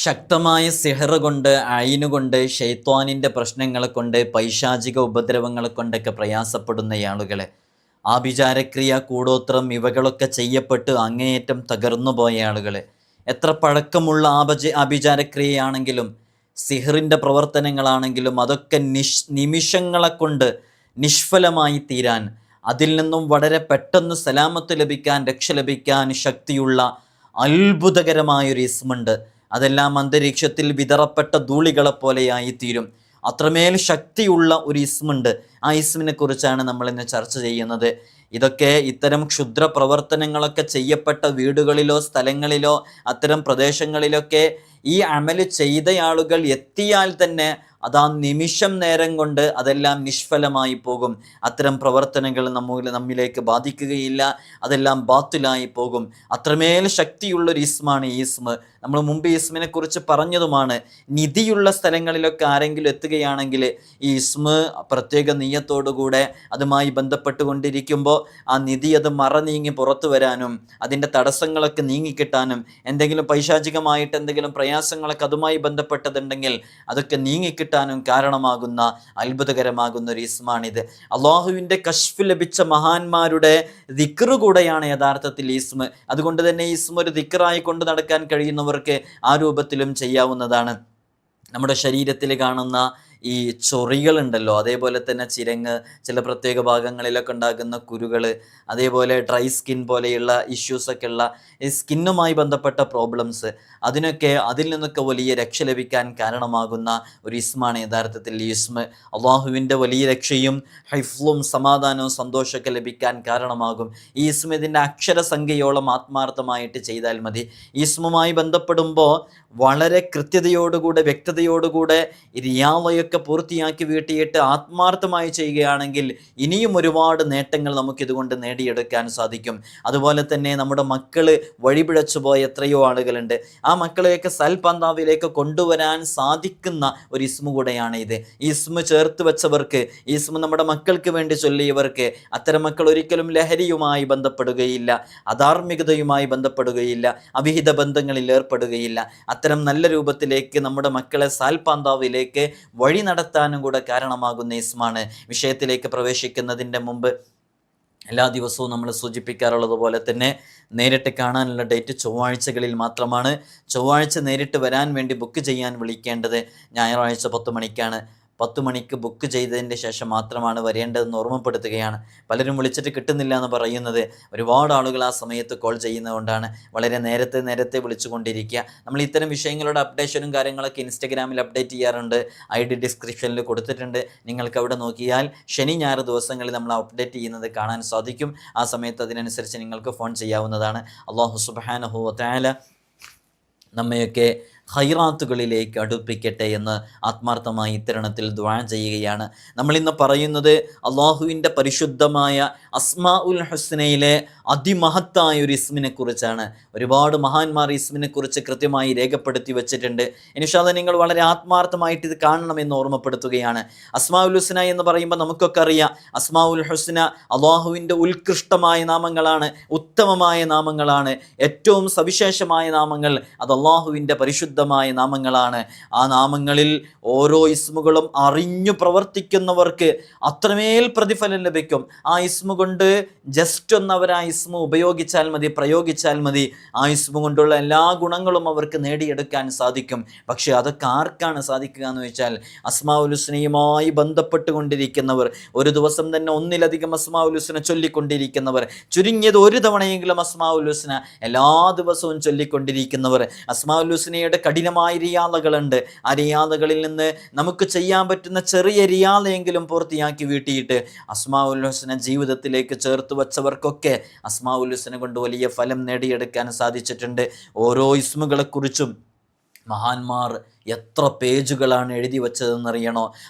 ശക്തമായ സിഹർ കൊണ്ട്, അയിനുകൊണ്ട്, ഷെയ്ത്വാനിൻ്റെ പ്രശ്നങ്ങളെ കൊണ്ട്, പൈശാചിക ഉപദ്രവങ്ങളെ കൊണ്ടൊക്കെ പ്രയാസപ്പെടുന്ന ആളുകളെ, ആഭിചാരക്രിയ, കൂടോത്രം ഇവകളൊക്കെ ചെയ്യപ്പെട്ട് അങ്ങേയറ്റം തകർന്നു പോയ ആളുകൾ, എത്ര പഴക്കമുള്ള ആഭിചാരക്രിയയാണെങ്കിലും സിഹറിൻ്റെ പ്രവർത്തനങ്ങളാണെങ്കിലും അതൊക്കെ നിമിഷങ്ങളെ കൊണ്ട് നിഷ്ഫലമായി തീരാൻ, അതിൽ നിന്നും വളരെ പെട്ടെന്ന് സലാമത്ത് ലഭിക്കാൻ, രക്ഷ ലഭിക്കാൻ ശക്തിയുള്ള അത്ഭുതകരമായൊരു ഇസ്മുണ്ട്. അതെല്ലാം അന്തരീക്ഷത്തിൽ വിതറപ്പെട്ട ധൂളികളെപ്പോലെയായിത്തീരും. അത്രമേൽ ശക്തിയുള്ള ഒരു ഇസ്മുണ്ട്. ആ ഇസ്മിനെ കുറിച്ചാണ് നമ്മളിന്ന് ചർച്ച ചെയ്യുന്നത്. ഇതൊക്കെ ഇത്തരം ക്ഷുദ്ര പ്രവർത്തനങ്ങളൊക്കെ ചെയ്യപ്പെട്ട വീടുകളിലോ സ്ഥലങ്ങളിലോ അത്തരം പ്രദേശങ്ങളിലൊക്കെ ഈ അമല് ചെയ്ത ആളുകൾ എത്തിയാൽ തന്നെ അതാ നിമിഷം നേരം കൊണ്ട് അതെല്ലാം നിഷ്ഫലമായി പോകും. അത്തരം പ്രവർത്തനങ്ങൾ നമ്മിലേക്ക് ബാധിക്കുകയില്ല, അതെല്ലാം ബാത്തിലായി പോകും. അത്രമേൽ ശക്തിയുള്ളൊരു ഇസ്മാണ് ഈ ഇസ്മ്. നമ്മൾ മുമ്പ് ഇസ്മിനെ കുറിച്ച് പറഞ്ഞതുമാണ്. നിധിയുള്ള സ്ഥലങ്ങളിലൊക്കെ ആരെങ്കിലും എത്തുകയാണെങ്കിൽ ഈ ഇസ്മ് പ്രത്യേക നീയത്തോടുകൂടെ അതുമായി ബന്ധപ്പെട്ടുകൊണ്ടിരിക്കുമ്പോൾ ആ നിധി അത് മറനീങ്ങി പുറത്തു വരാനും അതിൻ്റെ തടസ്സങ്ങളൊക്കെ നീങ്ങിക്കിട്ടാനും, എന്തെങ്കിലും പൈശാചികമായിട്ട് എന്തെങ്കിലും പ്രയാസങ്ങളൊക്കെ അതുമായി ബന്ധപ്പെട്ടതുണ്ടെങ്കിൽ അതൊക്കെ നീങ്ങിക്കിട്ടാനും കാരണമാകുന്ന അത്ഭുതകരമാകുന്ന ഒരു ഇസ്മാണിത്. അള്ളാഹുവിൻ്റെ കശ്ഫ് ലഭിച്ച മഹാന്മാരുടെ ദിക്റ് കൂടെയാണ് യഥാർത്ഥത്തിൽ ഇസ്മ്. അതുകൊണ്ട് തന്നെ ഇസ്മ ഒരു ദിക്റായി കൊണ്ട് നടക്കാൻ കഴിയുന്നവർക്ക് ആ രൂപത്തിലും ചെയ്യാവുന്നതാണ്. നമ്മുടെ ശരീരത്തിൽ കാണുന്ന ഈ ചൊറികളുണ്ടല്ലോ, അതേപോലെ തന്നെ ചിരങ്ങ്, ചില പ്രത്യേക ഭാഗങ്ങളിലൊക്കെ ഉണ്ടാകുന്ന കുരുകൾ, അതേപോലെ ഡ്രൈ സ്കിൻ പോലെയുള്ള ഇഷ്യൂസൊക്കെ ഉള്ള ഈ സ്കിന്നുമായി ബന്ധപ്പെട്ട പ്രോബ്ലംസ്, അതിൽ നിന്നൊക്കെ വലിയ രക്ഷ ലഭിക്കാൻ കാരണമാകുന്ന ഒരു ഇസ്മാണ് യഥാർത്ഥത്തിൽ ഈ ഇസ്മ്. അള്ളാഹുവിൻ്റെ വലിയ രക്ഷയും ഹൈഫ്ലും സമാധാനവും സന്തോഷമൊക്കെ ലഭിക്കാൻ കാരണമാകും. ഈ ഇസ്മ ഇതിൻ്റെ അക്ഷരസംഖ്യയോളം ആത്മാർത്ഥമായിട്ട് ചെയ്താൽ മതി. ഈ ഇസ്മുമായി ബന്ധപ്പെടുമ്പോൾ വളരെ കൃത്യതയോടുകൂടെ, വ്യക്തതയോടുകൂടെ റിയാളയൊക്കെ പൂർത്തിയാക്കി വീട്ടിയിട്ട് ആത്മാർത്ഥമായി ചെയ്യുകയാണെങ്കിൽ ഇനിയും ഒരുപാട് നേട്ടങ്ങൾ നമുക്കിതുകൊണ്ട് നേടിയെടുക്കാൻ സാധിക്കും. അതുപോലെ തന്നെ നമ്മുടെ മക്കൾ വഴിപിഴച്ചു പോയ എത്രയോ ആളുകളുണ്ട്. ആ മക്കളെയൊക്കെ സൽപന്താവിലേക്ക് കൊണ്ടുവരാൻ സാധിക്കുന്ന ഒരു ഇസ്മു കൂടെയാണ് ഇത്. ഈ ഇസ്മു ചേർത്ത് വെച്ചവർക്ക്, ഈ ഇസ്മു നമ്മുടെ മക്കൾക്ക് വേണ്ടി ചൊല്ലിയവർക്ക്, അത്തരം മക്കൾ ഒരിക്കലും ലഹരിയുമായി ബന്ധപ്പെടുകയില്ല, അധാർമികതയുമായി ബന്ധപ്പെടുകയില്ല, അവിഹിത ബന്ധങ്ങളിൽ ഏർപ്പെടുകയില്ല. അത്തരം നല്ല രൂപത്തിലേക്ക് നമ്മുടെ മക്കളെ സാൽപാന്താവിലേക്ക് വഴി നടത്താനും കൂടെ കാരണമാകുന്ന ഇസ്മാണ്. വിഷയത്തിലേക്ക് പ്രവേശിക്കുന്നതിൻ്റെ മുമ്പ് എല്ലാ ദിവസവും നമ്മൾ സൂചിപ്പിക്കാറുള്ളത് പോലെ തന്നെ നേരിട്ട് കാണാനുള്ള ഡേറ്റ് ചൊവ്വാഴ്ചകളിൽ മാത്രമാണ്. ചൊവ്വാഴ്ച നേരിട്ട് വരാൻ വേണ്ടി ബുക്ക് ചെയ്യാൻ വിളിക്കേണ്ടത് ഞായറാഴ്ച 10 മണിക്കാണ്. 10 മണിക്ക് ബുക്ക് ചെയ്തതിൻ്റെ ശേഷം മാത്രമാണ് വരേണ്ടതെന്ന് ഓർമ്മപ്പെടുത്തുകയാണ്. പലരും വിളിച്ചിട്ട് കിട്ടുന്നില്ല എന്ന് പറയുന്നത് ഒരുപാട് ആളുകൾ ആ സമയത്ത് കോൾ ചെയ്യുന്നതുകൊണ്ടാണ്. വളരെ നേരത്തെ വിളിച്ചുകൊണ്ടിരിക്കുക. നമ്മൾ ഇത്തരം വിഷയങ്ങളുടെ അപ്ഡേഷനും കാര്യങ്ങളൊക്കെ ഇൻസ്റ്റഗ്രാമിൽ അപ്ഡേറ്റ് ചെയ്യാറുണ്ട്. ID ഡിസ്ക്രിപ്ഷനിൽ കൊടുത്തിട്ടുണ്ട്. നിങ്ങൾക്ക് അവിടെ നോക്കിയാൽ ശനി ഞായർ ദിവസങ്ങളിൽ നമ്മൾ അപ്ഡേറ്റ് ചെയ്യുന്നത് കാണാൻ സാധിക്കും. ആ സമയത്ത് അതിനനുസരിച്ച് നിങ്ങൾക്ക് ഫോൺ ചെയ്യാവുന്നതാണ്. അല്ലാഹു സുബ്ഹാനഹു വ തആല നമ്മയൊക്കെ ഖൈറാത്തുകളിലേക്ക് അടുപ്പിക്കട്ടെ എന്ന് ആത്മാർത്ഥമായി ഇത്തരണത്തിൽ ദുആ ചെയ്യുകയാണ്. നമ്മളിന്ന് പറയുന്നത് അള്ളാഹുവിൻ്റെ പരിശുദ്ധമായ അസ്മാഉൽ ഹുസ്നയിലെ അതിമഹത്തായ ഒരു ഇസ്മിനെ കുറിച്ചാണ്. ഒരുപാട് മഹാന്മാർ ഇസ്മിനെ കുറിച്ച് കൃത്യമായി രേഖപ്പെടുത്തി വെച്ചിട്ടുണ്ട്. ഇൻഷാ അല്ലാഹ് നിങ്ങൾ വളരെ ആത്മാർത്ഥമായിട്ട് ഇത് കാണണമെന്ന് ഓർമ്മപ്പെടുത്തുകയാണ്. അസ്മാഉൽ ഹുസ്ന എന്ന് പറയുമ്പോൾ നമുക്കൊക്കെ അറിയാം, അസ്മാഉൽ ഹുസ്ന അള്ളാഹുവിൻ്റെ ഉത്കൃഷ്ടമായ നാമങ്ങളാണ്, ഉത്തമമായ നാമങ്ങളാണ്, ഏറ്റവും സവിശേഷമായ നാമങ്ങൾ. അത് അള്ളാഹുവിൻ്റെ പരിശുദ്ധമായ നാമങ്ങളാണ്. ആ നാമങ്ങളിൽ ഓരോ ഇസ്മുകളും അറിഞ്ഞു പ്രവർത്തിക്കുന്നവർക്ക് അത്രമേൽ പ്രതിഫലം ലഭിക്കും. ആ ഇസ്മു കൊണ്ട് ജസ്റ്റ് ഒന്ന് അവർ ആ ഇസ്മു ഉപയോഗിച്ചാൽ മതി, പ്രയോഗിച്ചാൽ മതി. ആ ഇസ്മു കൊണ്ടുള്ള എല്ലാ ഗുണങ്ങളും അവർക്ക് നേടിയെടുക്കാൻ സാധിക്കും. പക്ഷേ അതൊക്കെ ആർക്കാണ് സാധിക്കുക എന്ന് വെച്ചാൽ അസ്മാഉൽ ഹുസ്നയുമായി ബന്ധപ്പെട്ടുകൊണ്ടിരിക്കുന്നവർ, ഒരു ദിവസം തന്നെ ഒന്നിലധികം അസ്മാഉൽ ഹുസ്ന ചൊല്ലിക്കൊണ്ടിരിക്കുന്നവർ, ചുരുങ്ങിയത് ഒരു തവണയെങ്കിലും അസ്മാഉൽ ഹുസ്ന എല്ലാ ദിവസവും ചൊല്ലിക്കൊണ്ടിരിക്കുന്നവർ. അസ്മാഉൽ ഹുസ്നയുടെ കഠിനമായ റിയാദകളുണ്ട്. ആ റിയാദകളിൽ നിന്ന് നമുക്ക് ചെയ്യാൻ പറ്റുന്ന ചെറിയ റിയാദയെങ്കിലും പൂർത്തിയാക്കി വീട്ടിയിട്ട് അസ്മാഉൽ ഹുസ്ന ജീവിതത്തിലേക്ക് ചേർത്ത് വച്ചവർക്കൊക്കെ അസ്മാഉൽ ഹുസ്ന കൊണ്ട് വലിയ ഫലം നേടിയെടുക്കാൻ സാധിച്ചിട്ടുണ്ട്. ഓരോ ഇസ്മുകളെക്കുറിച്ചും മഹാന്മാർ എത്ര പേജുകളാണ് എഴുതി വച്ചതെന്നറിയണോ?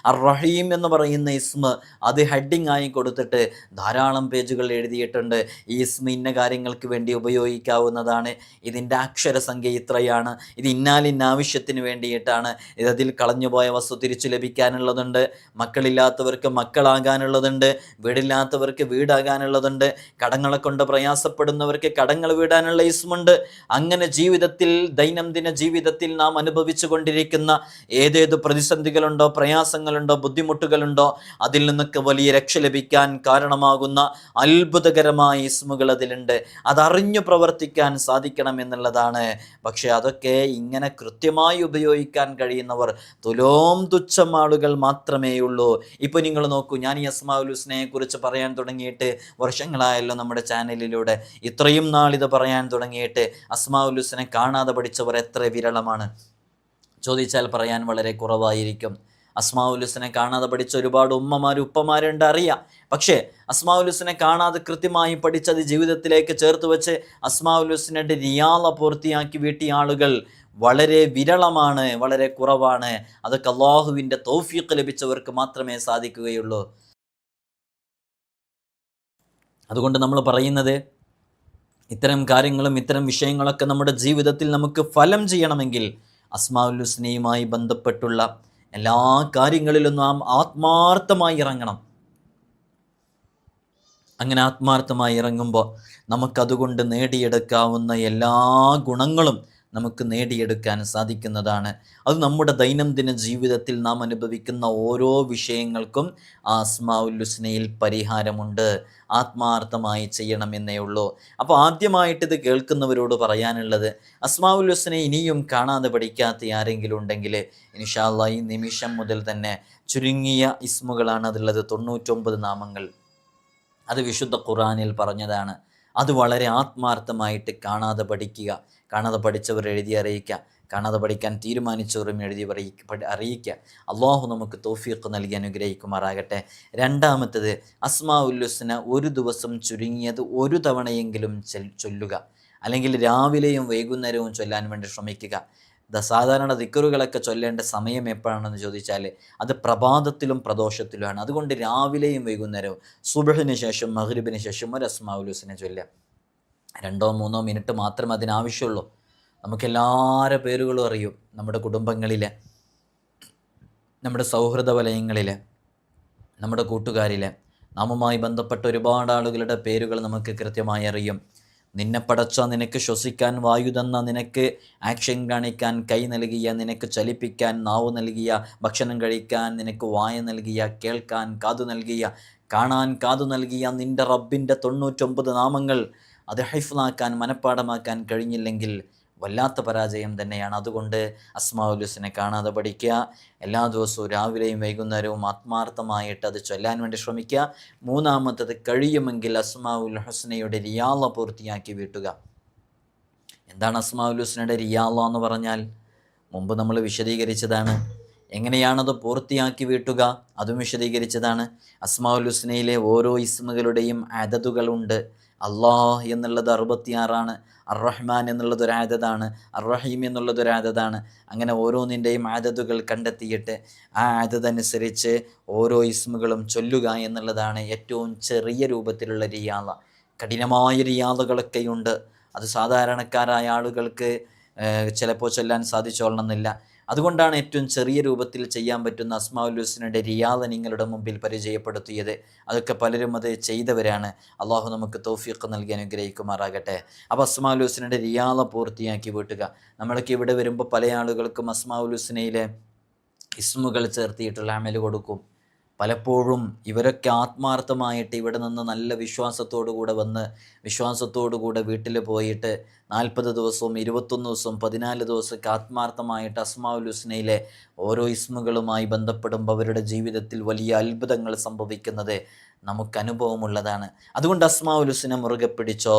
റഹീം എന്ന് പറയുന്ന ഇസ്മ അത് ഹെഡിങ് ആയി കൊടുത്തിട്ട് ധാരാളം പേജുകൾ എഴുതിയിട്ടുണ്ട്. ഈ ഇസ്മ ഇന്ന കാര്യങ്ങൾക്ക് വേണ്ടി ഉപയോഗിക്കാവുന്നതാണ്, ഇതിൻ്റെ അക്ഷരസംഖ്യ ഇത്രയാണ്, ഇത് ഇന്നാലിന്ന ആവശ്യത്തിന് വേണ്ടിയിട്ടാണ്, ഇതിൽ കളഞ്ഞുപോയ വസ്തു തിരിച്ചു ലഭിക്കാനുള്ളതുണ്ട്, മക്കളില്ലാത്തവർക്ക് മക്കളാകാനുള്ളതുണ്ട്, വീടില്ലാത്തവർക്ക് വീടാകാനുള്ളതുണ്ട്, കടങ്ങളെ കൊണ്ട് പ്രയാസപ്പെടുന്നവർക്ക് കടങ്ങൾ വീടാനുള്ള ഇസ്മുണ്ട്. അങ്ങനെ ജീവിതത്തിൽ, ദൈനംദിന ജീവിതത്തിൽ നാം അനുഭവിച്ചു കൊണ്ടിരിക്കുന്ന ഏതേത് പ്രതിസന്ധികളുണ്ടോ, പ്രയാസങ്ങളുണ്ടോ, ബുദ്ധിമുട്ടുകളുണ്ടോ, അതിൽ നിന്നൊക്കെ വലിയ രക്ഷ ലഭിക്കാൻ കാരണമാകുന്ന അത്ഭുതകരമായ ഇസ്മുകൾ അതിലുണ്ട്. അതറിഞ്ഞു പ്രവർത്തിക്കാൻ സാധിക്കണം എന്നുള്ളതാണ്. പക്ഷെ അതൊക്കെ ഇങ്ങനെ കൃത്യമായി ഉപയോഗിക്കാൻ കഴിയുന്നവർ തുച്ഛം ആളുകൾ മാത്രമേയുള്ളൂ. ഇപ്പോൾ നിങ്ങൾ നോക്കൂ, ഞാൻ ഈ അസ്മാഉൽ ഹുസ്നയെ കുറിച്ച് പറയാൻ തുടങ്ങിയിട്ട് വർഷങ്ങളായല്ലോ നമ്മുടെ ചാനലിലൂടെ. ഇത്രയും നാൾ ഇത് പറയാൻ തുടങ്ങിയിട്ട് അസ്മാഉൽ ഹുസ്നെ കാണാതെ പഠിച്ചവർ എത്ര വിരളമാണ് ചോദിച്ചാൽ പറയാൻ വളരെ കുറവായിരിക്കും. അസ്മാഉൽ ഹുസ്നെ കാണാതെ പഠിച്ച ഒരുപാട് ഉപ്പമാരുണ്ട്, അറിയാം. പക്ഷേ അസ്മാഉൽ ഹുസ്നെ കാണാതെ കൃത്യമായി പഠിച്ചത് ജീവിതത്തിലേക്ക് ചേർത്ത് വെച്ച് അസ്മാഉൽ ഹുസ്നയുടെ റിയാള പൂർത്തിയാക്കി വീട്ടിയ ആളുകൾ വളരെ വിരളമാണ്, വളരെ കുറവാണ്. അതൊക്കെ അള്ളാഹുവിൻ്റെ തൗഫീഖ് ലഭിച്ചവർക്ക് മാത്രമേ സാധിക്കുകയുള്ളൂ. അതുകൊണ്ട് നമ്മൾ പറയുന്നത്, ഇത്തരം കാര്യങ്ങളും ഇത്തരം വിഷയങ്ങളൊക്കെ നമ്മുടെ ജീവിതത്തിൽ നമുക്ക് ഫലം ചെയ്യണമെങ്കിൽ അസ്മാഉൽ ഹുസ്നയുമായി ബന്ധപ്പെട്ടുള്ള എല്ലാ കാര്യങ്ങളിലും നാം ആത്മാർത്ഥമായി ഇറങ്ങണം. അങ്ങനെ ആത്മാർത്ഥമായി ഇറങ്ങുമ്പോൾ നമുക്കതുകൊണ്ട് നേടിയെടുക്കാവുന്ന എല്ലാ ഗുണങ്ങളും നമുക്ക് നേടിയെടുക്കാൻ സാധിക്കുന്നതാണ്. അത് നമ്മുടെ ദൈനംദിന ജീവിതത്തിൽ നാം അനുഭവിക്കുന്ന ഓരോ വിഷയങ്ങൾക്കും ആ അസ്മാഉൽ ഹുസ്നയിൽ പരിഹാരമുണ്ട്. ആത്മാർത്ഥമായി ചെയ്യണമെന്നേ ഉള്ളൂ. അപ്പോൾ ആദ്യമായിട്ട് ഇത് കേൾക്കുന്നവരോട് പറയാനുള്ളത്, അസ്മാഉൽ ഹുസ്നെ ഇനിയും കാണാതെ പഠിക്കാത്ത ആരെങ്കിലും ഉണ്ടെങ്കിൽ ഇൻഷാ അല്ലാഹ് ഈ നിമിഷം മുതൽ തന്നെ ചുരുങ്ങിയ ഇസ്മുകളാണ് അതുള്ളത്, 99 നാമങ്ങൾ. അത് വിശുദ്ധ ഖുർആനിൽ പറഞ്ഞതാണ്. അത് വളരെ ആത്മാർത്ഥമായിട്ട് കാണാതെ പഠിക്കുക. കാണാതെ പഠിച്ചവർ എഴുതി അറിയിക്കുക, കാണാതെ പഠിക്കാൻ തീരുമാനിച്ചവരും എഴുതി അറിയിക്കുക. അള്ളാഹു നമുക്ക് തൗഫീഖ് നൽകി അനുഗ്രഹിക്കുമാറാകട്ടെ. രണ്ടാമത്തേത്, അസ്മാഉൽ ഹുസ്ന ഒരു ദിവസം ചുരുങ്ങിയത് ഒരു തവണയെങ്കിലും ചൊല്ലുക, അല്ലെങ്കിൽ രാവിലെയും വൈകുന്നേരവും ചൊല്ലാൻ വേണ്ടി ശ്രമിക്കുക. സാധാരണ ദിക്റുകളൊക്കെ ചൊല്ലേണ്ട സമയം എപ്പോഴാണെന്ന് ചോദിച്ചാൽ അത് പ്രഭാതത്തിലും പ്രദോഷത്തിലുമാണ്. അതുകൊണ്ട് രാവിലെയും വൈകുന്നേരവും, സുബ്ഹിന് ശേഷം മഗ്രിബിന് ശേഷം ഒരു അസ്മാഉൽ ഹുസ്ന ചൊല്ലുക. 2-3 മിനിറ്റ് മാത്രമേ അതിനാവശ്യമുള്ളൂ. നമുക്കെല്ലാവരുടെ പേരുകളും അറിയും. നമ്മുടെ കുടുംബങ്ങളിലെ, നമ്മുടെ സൗഹൃദ വലയങ്ങളിലെ, നമ്മുടെ കൂട്ടുകാരിലെ, നാമുമായി ബന്ധപ്പെട്ട ഒരുപാട് ആളുകളുടെ പേരുകൾ നമുക്ക് കൃത്യമായി അറിയും. നിന്നെ പടച്ച, നിനക്ക് ശ്വസിക്കാൻ വായു തന്ന, നിനക്ക് ആക്ഷൻ കാണിക്കാൻ കൈ നൽകിയ, നിനക്ക് ചലിപ്പിക്കാൻ നാവ് നൽകിയ, ഭക്ഷണം കഴിക്കാൻ നിനക്ക് വായ നൽകിയ, കേൾക്കാൻ കാതു നൽകിയ, കാണാൻ കാതു നൽകിയ നിൻ്റെ റബ്ബിൻ്റെ 99 നാമങ്ങൾ അത് ഹൈഫ്ളാക്കാൻ, മനഃപ്പാടമാക്കാൻ കഴിഞ്ഞില്ലെങ്കിൽ വല്ലാത്ത പരാജയം തന്നെയാണ്. അതുകൊണ്ട് അസ്മാഉൽ ഹുസ്നെ കാണാതെ പഠിക്കുക. എല്ലാ ദിവസവും രാവിലെയും വൈകുന്നേരവും ആത്മാർത്ഥമായിട്ട് അത് ചൊല്ലാൻ വേണ്ടി ശ്രമിക്കുക. മൂന്നാമത്തത്, കഴിയുമെങ്കിൽ അസ്മാഉൽ ഹുസ്നയുടെ റിയാള പൂർത്തിയാക്കി വീട്ടുക. എന്താണ് അസ്മാഉൽ ഹുസ്നയുടെ റിയാള എന്ന് പറഞ്ഞാൽ? മുമ്പ് നമ്മൾ വിശദീകരിച്ചതാണ്. എങ്ങനെയാണത് പൂർത്തിയാക്കി വീട്ടുക അതും വിശദീകരിച്ചതാണ്. അസ്മാഉൽ ഹുസ്നയിലെ ഓരോ ഇസ്മുകളുടെയും അദദുകളുണ്ട്. അള്ളാഹ് എന്നുള്ളത് 66ആണ്, അർ-റഹ്മാൻ എന്നുള്ളത് ഒരു ആദതാണ്, അർ-റഹീം എന്നുള്ളത് ഒരു ആദതാണ്. അങ്ങനെ ഓരോന്നിൻ്റെയും ആദതുകൾ കണ്ടെത്തിയിട്ട് ആ ആദതനുസരിച്ച് ഓരോ ഇസ്മുകളും ചൊല്ലുക എന്നുള്ളതാണ് ഏറ്റവും ചെറിയ രൂപത്തിലുള്ള റിയാള. കഠിനമായ റിയാളകളൊക്കെയുണ്ട്. അത് സാധാരണക്കാരായ ആളുകൾക്ക് ചിലപ്പോൾ ചൊല്ലാൻ സാധിച്ചോളണമെന്നില്ല. അതുകൊണ്ടാണ് ഏറ്റവും ചെറിയ രൂപത്തിൽ ചെയ്യാൻ പറ്റുന്ന അസ്മാഉൽ ഹുസ്നയുടെ റിയാള നിങ്ങളുടെ മുമ്പിൽ പരിചയപ്പെടുത്തിയത്. അതൊക്കെ പലരും അത് ചെയ്തവരാണ്. അള്ളാഹു നമുക്ക് തൗഫീഖ് നൽകി അനുഗ്രഹിക്കുമാറാകട്ടെ. അപ്പോൾ അസ്മാഉൽ ഹുസ്നയുടെ റിയാള പൂർത്തിയാക്കി വീട്ടുക. നമ്മളൊക്കെ ഇവിടെ വരുമ്പോൾ പല ആളുകൾക്കും അസ്മാഉൽ ഹുസ്നയിലെ ഇസ്മുകൾ ചേർത്തിയിട്ടുള്ള അമല് കൊടുക്കും. പലപ്പോഴും ഇവരൊക്കെ ആത്മാർത്ഥമായിട്ട് ഇവിടെ നിന്ന് നല്ല വിശ്വാസത്തോടുകൂടെ വന്ന് വിശ്വാസത്തോടുകൂടെ വീട്ടിൽ പോയിട്ട് 40 ദിവസവും 21 ദിവസവും 14 ദിവസമൊക്കെ ആത്മാർത്ഥമായിട്ട് അസ്മാഉൽ ഹുസ്നയിലെ ഓരോ ഇസ്മുകളുമായി ബന്ധപ്പെടുമ്പോൾ അവരുടെ ജീവിതത്തിൽ വലിയ അത്ഭുതങ്ങൾ സംഭവിക്കുന്നത് നമുക്ക് അനുഭവമുള്ളതാണ്. അതുകൊണ്ട് അസ്മാഉൽ ഹുസ്ന മുറുകെ പിടിച്ചോ.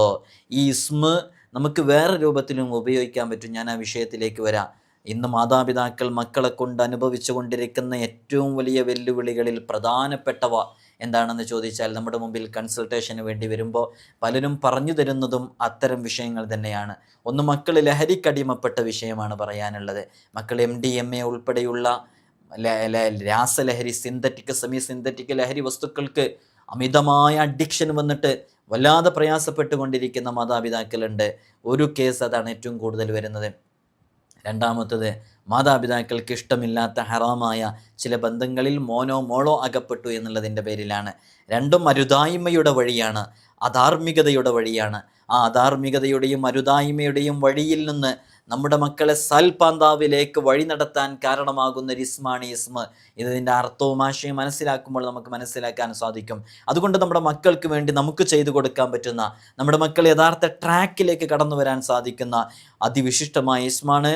ഈ ഇസ്മ നമുക്ക് വേറെ രൂപത്തിലും ഉപയോഗിക്കാൻ പറ്റും. ഞാൻ ആ വിഷയത്തിലേക്ക് വരാം. ഇന്ന് മാതാപിതാക്കൾ മക്കളെ കൊണ്ട് അനുഭവിച്ചു കൊണ്ടിരിക്കുന്ന ഏറ്റവും വലിയ വെല്ലുവിളികളിൽ പ്രധാനപ്പെട്ടവ എന്താണെന്ന് ചോദിച്ചാൽ നമ്മുടെ മുമ്പിൽ കൺസൾട്ടേഷന് വേണ്ടി വരുമ്പോൾ പലരും പറഞ്ഞു തരുന്നതും അത്തരം വിഷയങ്ങൾ തന്നെയാണ്. ഒന്ന്, മക്കൾ ലഹരിക്കടിമപ്പെട്ട വിഷയമാണ് പറയാനുള്ളത്. മക്കൾ MDMA ഉൾപ്പെടെയുള്ള രാസലഹരി, സെമി സിന്തറ്റിക് ലഹരി വസ്തുക്കൾക്ക് അമിതമായ അഡിക്ഷൻ വന്നിട്ട് വല്ലാതെ പ്രയാസപ്പെട്ടുകൊണ്ടിരിക്കുന്ന മാതാപിതാക്കളുണ്ട്. ഒരു കേസ് അതാണ് ഏറ്റവും കൂടുതൽ വരുന്നത്. രണ്ടാമത്തത്, മാതാപിതാക്കൾക്ക് ഇഷ്ടമില്ലാത്ത ഹറാമായ ചില ബന്ധങ്ങളിൽ മോളോ അകപ്പെട്ടു എന്നുള്ളതിൻ്റെ പേരിലാണ്. രണ്ടും അരുതായ്മയുടെ വഴിയാണ്, അധാർമികതയുടെ വഴിയാണ്. ആ അധാർമികതയുടെയും അരുതായ്മയുടെയും വഴിയിൽ നിന്ന് നമ്മുടെ മക്കളെ സൽപാന്താവിലേക്ക് വഴി നടത്താൻ കാരണമാകുന്ന ഒരു ഇസ്മാണ് ഇസ്മ. ഇതിൻ്റെ അർത്ഥവും ആശയം മനസ്സിലാക്കുമ്പോൾ നമുക്ക് മനസ്സിലാക്കാൻ സാധിക്കും. അതുകൊണ്ട് നമ്മുടെ മക്കൾക്ക് വേണ്ടി നമുക്ക് ചെയ്തു കൊടുക്കാൻ പറ്റുന്ന, നമ്മുടെ മക്കൾ യഥാർത്ഥ ട്രാക്കിലേക്ക് കടന്നു വരാൻ സാധിക്കുന്ന അതിവിശിഷ്ടമായ ഇസ്മാണ്.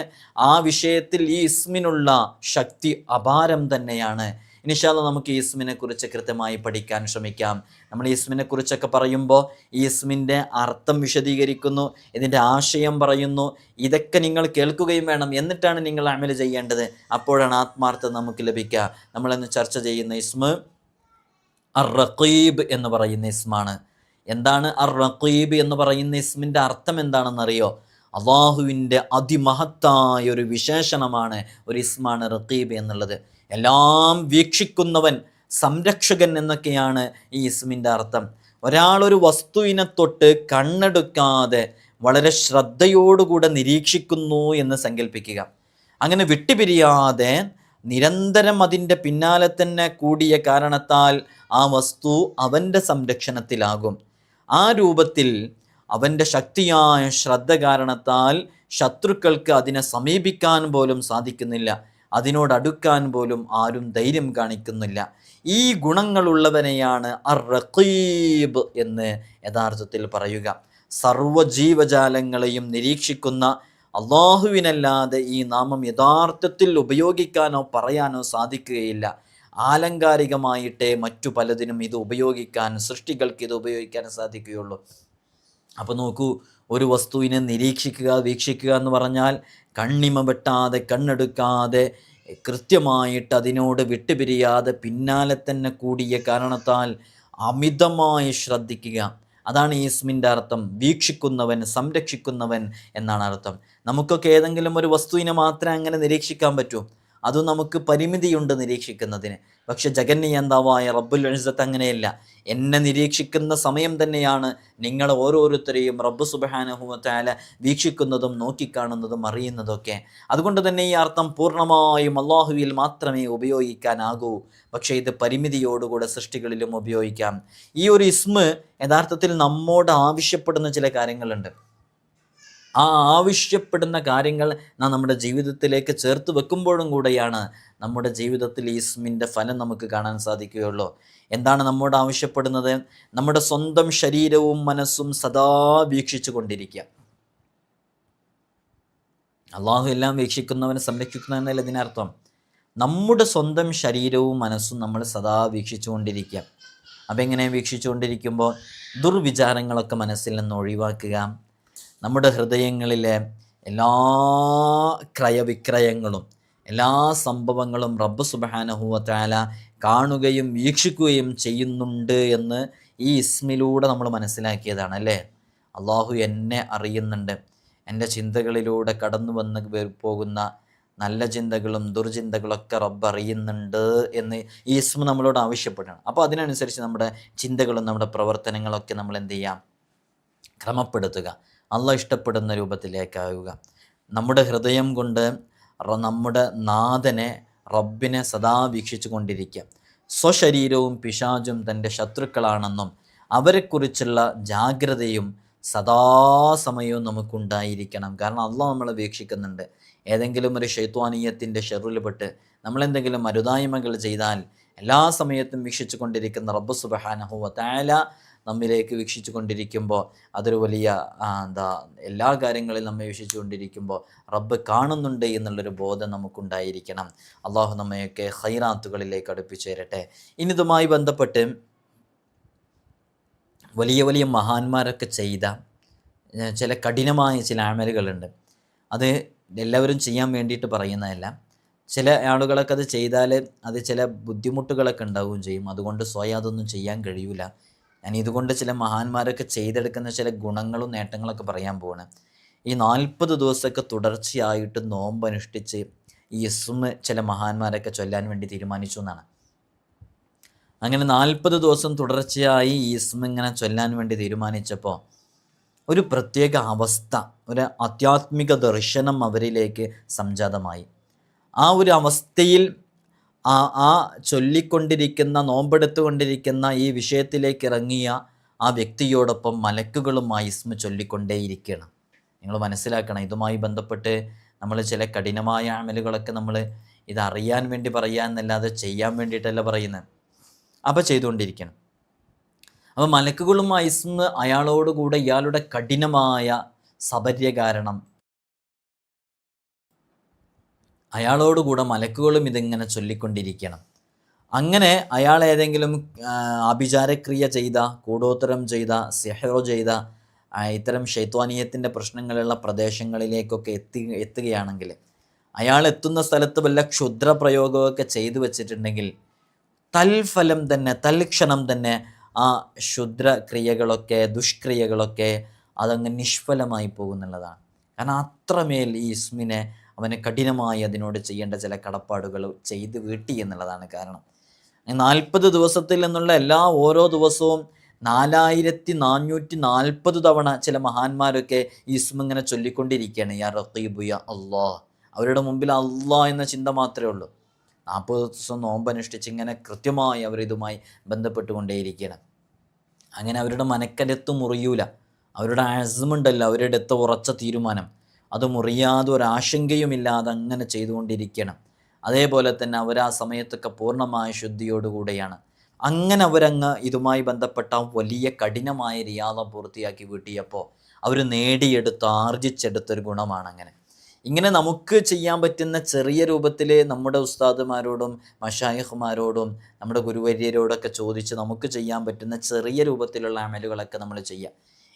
ആ വിഷയത്തിൽ ഈ ഇസ്മിനുള്ള ശക്തി അപാരം തന്നെയാണ്. ഇൻഷാ അല്ലാഹ് നമുക്ക് ഈ ഇസ്മിനെ കുറിച്ച് കൃത്യമായി പഠിക്കാൻ ശ്രമിക്കാം. നമ്മൾ ഈ ഇസ്മിനെ കുറിച്ചൊക്കെ പറയുമ്പോൾ ഈ ഇസ്മിൻ്റെ അർത്ഥം വിശദീകരിക്കുന്നു, ഇതിൻ്റെ ആശയം പറയുന്നു. ഇതൊക്കെ നിങ്ങൾ കേൾക്കുകയും വേണം. എന്നിട്ടാണ് നിങ്ങൾ അമൽ ചെയ്യേണ്ടത്. അപ്പോഴാണ് ആത്മാർത്ഥത നമുക്ക് ലഭിക്കുക. നമ്മളിന്ന് ചർച്ച ചെയ്യുന്ന ഇസ്മ് അർ-റഖീബ് എന്ന് പറയുന്ന ഇസ്മാണ്. എന്താണ് അർ-റഖീബ് എന്ന് പറയുന്ന ഇസ്മിൻ്റെ അർത്ഥം എന്താണെന്നറിയോ? അള്ളാഹുവിൻ്റെ അതിമഹത്തായ ഒരു വിശേഷണമാണ്, ഒരു ഇസ്മാണ് റഖീബ് എന്നുള്ളത്. എല്ലാം വീക്ഷിക്കുന്നവൻ, സംരക്ഷകൻ എന്നൊക്കെയാണ് ഈ ഇസ്മിൻ്റെ അർത്ഥം. ഒരാളൊരു വസ്തുവിനെ തൊട്ട് കണ്ണെടുക്കാതെ വളരെ ശ്രദ്ധയോടുകൂടെ നിരീക്ഷിക്കുന്നു എന്ന് സങ്കല്പിക്കുക. അങ്ങനെ വിട്ടുപിരിയാതെ നിരന്തരം അതിൻ്റെ പിന്നാലെ തന്നെ കൂടിയ കാരണത്താൽ ആ വസ്തു അവൻ്റെ സംരക്ഷണത്തിലാകും. ആ രൂപത്തിൽ അവൻ്റെ ശക്തിയായ ശ്രദ്ധ കാരണത്താൽ ശത്രുക്കൾക്ക് അതിനെ സമീപിക്കാൻ പോലും സാധിക്കുന്നില്ല, അതിനോടടുക്കാൻ പോലും ആരും ധൈര്യം കാണിക്കുന്നില്ല. ഈ ഗുണങ്ങളുള്ളവനെയാണ് അർ-റഖീബ് എന്ന് യഥാർത്ഥത്തിൽ പറയുക. സർവ്വജീവജാലങ്ങളെയും നിരീക്ഷിക്കുന്ന അള്ളാഹുവിനല്ലാതെ ഈ നാമം യഥാർത്ഥത്തിൽ ഉപയോഗിക്കാനോ പറയാനോ സാധിക്കുകയില്ല. ആലങ്കാരികമായിട്ടേ മറ്റു പലതിനും ഇത് ഉപയോഗിക്കാൻ, സൃഷ്ടികൾക്ക് ഇത് ഉപയോഗിക്കാൻ സാധിക്കുകയുള്ളൂ. അപ്പോൾ നോക്കൂ, ഒരു വസ്തുവിനെ നിരീക്ഷിക്കുക, വീക്ഷിക്കുക എന്ന് പറഞ്ഞാൽ കണ്ണിമ വെട്ടാതെ, കണ്ണെടുക്കാതെ, കൃത്യമായിട്ട് അതിനോട് വിട്ടുപിരിയാതെ പിന്നാലെ തന്നെ കൂടിയ കാരണത്താൽ അമിതമായി ശ്രദ്ധിക്കുക. അതാണ് ഈ ഇസ്മിൻ്റെ അർത്ഥം. വീക്ഷിക്കുന്നവൻ, സംരക്ഷിക്കുന്നവൻ എന്നാണ് അർത്ഥം. നമുക്കൊക്കെ ഏതെങ്കിലും ഒരു വസ്തുവിനെ മാത്രമേ അങ്ങനെ നിരീക്ഷിക്കാൻ പറ്റൂ. അതും നമുക്ക് പരിമിതിയുണ്ട് നിരീക്ഷിക്കുന്നതിന്. പക്ഷെ ജഗന്നിയന്താവായ റബ്ബുൽ ഇസ്സത്ത് അങ്ങനെയല്ല. എന്നെ നിരീക്ഷിക്കുന്ന സമയം തന്നെയാണ് നിങ്ങളെ ഓരോരുത്തരെയും റബ്ബ് സുബ്ഹാനഹു വ തആല വീക്ഷിക്കുന്നതും നോക്കിക്കാണുന്നതും അറിയുന്നതൊക്കെ. അതുകൊണ്ട് തന്നെ ഈ അർത്ഥം പൂർണ്ണമായും അള്ളാഹുവിൽ മാത്രമേ ഉപയോഗിക്കാനാകൂ. പക്ഷേ ഇത് പരിമിതിയോടുകൂടെ സൃഷ്ടികളിലും ഉപയോഗിക്കാം. ഈ ഒരു ഇസ്മ് യഥാർത്ഥത്തിൽ നമ്മോട് ആവശ്യപ്പെടുന്ന ചില കാര്യങ്ങളുണ്ട്. ആ ആവശ്യപ്പെടുന്ന കാര്യങ്ങൾ നാം നമ്മുടെ ജീവിതത്തിലേക്ക് ചേർത്ത് വെക്കുമ്പോഴും കൂടെയാണ് നമ്മുടെ ജീവിതത്തിൽ ഈ ഇസ്മിൻ്റെ ഫലം നമുക്ക് കാണാൻ സാധിക്കുകയുള്ളൂ. എന്താണ് നമ്മോട് ആവശ്യപ്പെടുന്നത്? നമ്മുടെ സ്വന്തം ശരീരവും മനസ്സും സദാ വീക്ഷിച്ചു കൊണ്ടിരിക്കുക. അള്ളാഹു എല്ലാം വീക്ഷിക്കുന്നവനെ സംരക്ഷിക്കുന്നു എന്നല്ല ഇതിനർത്ഥം. നമ്മുടെ സ്വന്തം ശരീരവും മനസ്സും നമ്മൾ സദാ വീക്ഷിച്ചു കൊണ്ടിരിക്കുക. അപ്പം എങ്ങനെ വീക്ഷിച്ചു കൊണ്ടിരിക്കുമ്പോൾ ദുർവിചാരങ്ങളൊക്കെ മനസ്സിൽ നിന്ന് ഒഴിവാക്കുക. നമ്മുടെ ഹൃദയങ്ങളിലെ എല്ലാ ക്രയവിക്രയങ്ങളും, എല്ലാ സംഭവങ്ങളും റബ്ബ് സുബ്ഹാനഹു വ തആല കാണുകയും വീക്ഷിക്കുകയും ചെയ്യുന്നുണ്ട് എന്ന് ഈ ഇസ്മിലൂടെ നമ്മൾ മനസ്സിലാക്കിയതാണ് അല്ലേ? അള്ളാഹു എന്നെ അറിയുന്നുണ്ട്. എൻ്റെ ചിന്തകളിലൂടെ കടന്നു വന്ന് പോകുന്ന നല്ല ചിന്തകളും ദുർചിന്തകളൊക്കെ റബ്ബ് അറിയുന്നുണ്ട് എന്ന് ഈ ഇസ്മ നമ്മളോട് ആവശ്യപ്പെടണം. അപ്പോൾ അതിനനുസരിച്ച് നമ്മുടെ ചിന്തകളും നമ്മുടെ പ്രവർത്തനങ്ങളൊക്കെ നമ്മൾ എന്ത് ചെയ്യാം? ക്രമപ്പെടുത്തുക, അള്ളാഹ് ഇഷ്ടപ്പെടുന്ന രൂപത്തിലേക്കാവുക. നമ്മുടെ ഹൃദയം കൊണ്ട് നമ്മുടെ നാഥനെ, റബ്ബിനെ സദാ വീക്ഷിച്ചു കൊണ്ടിരിക്കുക. സ്വശരീരവും പിശാചും തൻ്റെ ശത്രുക്കളാണെന്നും അവരെക്കുറിച്ചുള്ള ജാഗ്രതയും സദാസമയവും നമുക്കുണ്ടായിരിക്കണം. കാരണം അള്ളാഹ് നമ്മളെ വീക്ഷിക്കുന്നുണ്ട്. ഏതെങ്കിലും ഒരു ശൈത്വാനീയത്തിൻ്റെ ഷെറിൽപ്പെട്ട് നമ്മളെന്തെങ്കിലും അരുതായ്മകൾ ചെയ്താൽ എല്ലാ സമയത്തും വീക്ഷിച്ചു കൊണ്ടിരിക്കുന്ന റബ്ബ് സുബ്ഹാനഹു വ തആല നമ്മിലേക്ക് വീക്ഷിച്ചു കൊണ്ടിരിക്കുമ്പോൾ അതൊരു വലിയ എല്ലാ കാര്യങ്ങളിലും നമ്മെ വീക്ഷിച്ചു കൊണ്ടിരിക്കുമ്പോൾ റബ്ബ് കാണുന്നുണ്ട് എന്നുള്ളൊരു ബോധം നമുക്കുണ്ടായിരിക്കണം. അള്ളാഹു നമ്മയൊക്കെ ഖൈറാത്തുകളിലേക്ക് അടുപ്പിച്ചു തരട്ടെ. ഇനിതുമായി ബന്ധപ്പെട്ട് വലിയ വലിയ മഹാന്മാരൊക്കെ ചെയ്ത ചില കഠിനമായ ചില അമലുകളുണ്ട്. അത് എല്ലാവരും ചെയ്യാൻ വേണ്ടിയിട്ട് പറയുന്നതല്ല. ചില ആളുകളൊക്കെ അത് ചെയ്താൽ അത് ചില ബുദ്ധിമുട്ടുകളൊക്കെ ഉണ്ടാവുകയും ചെയ്യും. അതുകൊണ്ട് സ്വയം അതൊന്നും ചെയ്യാൻ കഴിയൂല. ഞാൻ ഇതുകൊണ്ട് ചില മഹാന്മാരൊക്കെ ചെയ്തെടുക്കുന്ന ചില ഗുണങ്ങളും നേട്ടങ്ങളൊക്കെ പറയാൻ പോവാണ്. ഈ 40 ദിവസമൊക്കെ തുടർച്ചയായിട്ട് നോമ്പനുഷ്ഠിച്ച് ഈ ഇസ്മ ചില മഹാന്മാരൊക്കെ ചൊല്ലാൻ വേണ്ടി തീരുമാനിച്ചു എന്നാണ്. അങ്ങനെ 40 ദിവസം തുടർച്ചയായി ഈ ഇസ്മ ഇങ്ങനെ ചൊല്ലാൻ വേണ്ടി തീരുമാനിച്ചപ്പോൾ ഒരു പ്രത്യേക അവസ്ഥ, ഒരു ആധ്യാത്മിക ദർശനം അവരിലേക്ക് സംജാതമായി. ആ ഒരു അവസ്ഥയിൽ ആ ചൊല്ലിക്കൊണ്ടിരിക്കുന്ന, നോമ്പെടുത്തുകൊണ്ടിരിക്കുന്ന ഈ വിഷയത്തിലേക്ക് ഇറങ്ങിയ ആ വ്യക്തിയോടൊപ്പം മലക്കുകളുമായി ഇസ്മ ചൊല്ലിക്കൊണ്ടേയിരിക്കണം. നിങ്ങൾ മനസ്സിലാക്കണം, ഇതുമായി ബന്ധപ്പെട്ട് നമ്മൾ ചില കഠിനമായ അമലുകളൊക്കെ നമ്മൾ ഇതറിയാൻ വേണ്ടി പറയാൻ എന്നല്ലാതെ ചെയ്യാൻ വേണ്ടിയിട്ടല്ല പറയുന്നത്. അപ്പോൾ ചെയ്തുകൊണ്ടിരിക്കണം. അപ്പോൾ മലക്കുകളുമായി ഇസ്മ അയാളോടുകൂടെ ഇയാളുടെ കഠിനമായ സബര്യ കാരണം അയാളോടുകൂടെ മലക്കുകളും ഇതിങ്ങനെ ചൊല്ലിക്കൊണ്ടിരിക്കണം. അങ്ങനെ അയാൾ ഏതെങ്കിലും ആഭിചാരക്രിയ ചെയ്ത, കൂടോത്തരം ചെയ്ത, സിഹ്റോ ചെയ്ത ഇത്തരം ശൈത്വാനീയത്തിൻ്റെ പ്രശ്നങ്ങളുള്ള പ്രദേശങ്ങളിലേക്കൊക്കെ എത്തുകയാണെങ്കിൽ, അയാൾ എത്തുന്ന സ്ഥലത്ത് വല്ല ക്ഷുദ്ര പ്രയോഗമൊക്കെ ചെയ്തു വച്ചിട്ടുണ്ടെങ്കിൽ തൽഫലം തന്നെ, തൽക്ഷണം തന്നെ ആ ക്ഷുദ്രക്രിയകളൊക്കെ, ദുഷ്ക്രിയകളൊക്കെ അതങ്ങ് നിഷ്ഫലമായി പോകുന്നുള്ളതാണ്. കാരണം അത്രമേൽ ഈ ഇസ്മിനെ അവന് കഠിനമായി അതിനോട് ചെയ്യേണ്ട ചില കടപ്പാടുകൾ ചെയ്ത് വീട്ടി എന്നുള്ളതാണ് കാരണം. 40 ദിവസത്തിൽ നിന്നുള്ള ഓരോ ദിവസവും 4440 തവണ ചില മഹാന്മാരൊക്കെ ഈ ഇസ്മ ഇങ്ങനെ ചൊല്ലിക്കൊണ്ടിരിക്കുകയാണ്. യാ റഖീബു യാ അല്ലാഹ്. അവരുടെ മുമ്പിൽ അള്ളാഹ് എന്ന ചിന്ത മാത്രമേ ഉള്ളൂ. 40 ദിവസം നോമ്പനുഷ്ഠിച്ച് ഇങ്ങനെ കൃത്യമായി അവരിതുമായി ബന്ധപ്പെട്ടുകൊണ്ടേയിരിക്കണം. അങ്ങനെ അവരുടെ മനക്കരുത്ത് മുറിയൂല. അവരുടെ അസ്മുണ്ടല്ലോ, അവരുടെ അടുത്ത ഉറച്ച തീരുമാനം, അത് മുറിയാതെ ഒരാശങ്കയുമില്ലാതെ അങ്ങനെ ചെയ്തുകൊണ്ടിരിക്കണം. അതേപോലെ തന്നെ അവർ ആ സമയത്തൊക്കെ പൂർണ്ണമായ ശുദ്ധിയോടുകൂടെയാണ്. അങ്ങനെ അവരങ്ങ് ഇതുമായി ബന്ധപ്പെട്ട വലിയ കഠിനമായ റിയാദ പൂർത്തിയാക്കി വീട്ടിയപ്പോൾ അവർ ആർജിച്ചെടുത്തൊരു ഗുണമാണ് അങ്ങനെ. ഇങ്ങനെ നമുക്ക് ചെയ്യാൻ പറ്റുന്ന ചെറിയ രൂപത്തിൽ നമ്മുടെ ഉസ്താദുമാരോടും മശായിഖുമാരോടും നമ്മുടെ ഗുരുവര്യരോടൊക്കെ ചോദിച്ച് നമുക്ക് ചെയ്യാൻ പറ്റുന്ന ചെറിയ രൂപത്തിലുള്ള അമലുകളൊക്കെ നമ്മൾ ചെയ്യുക.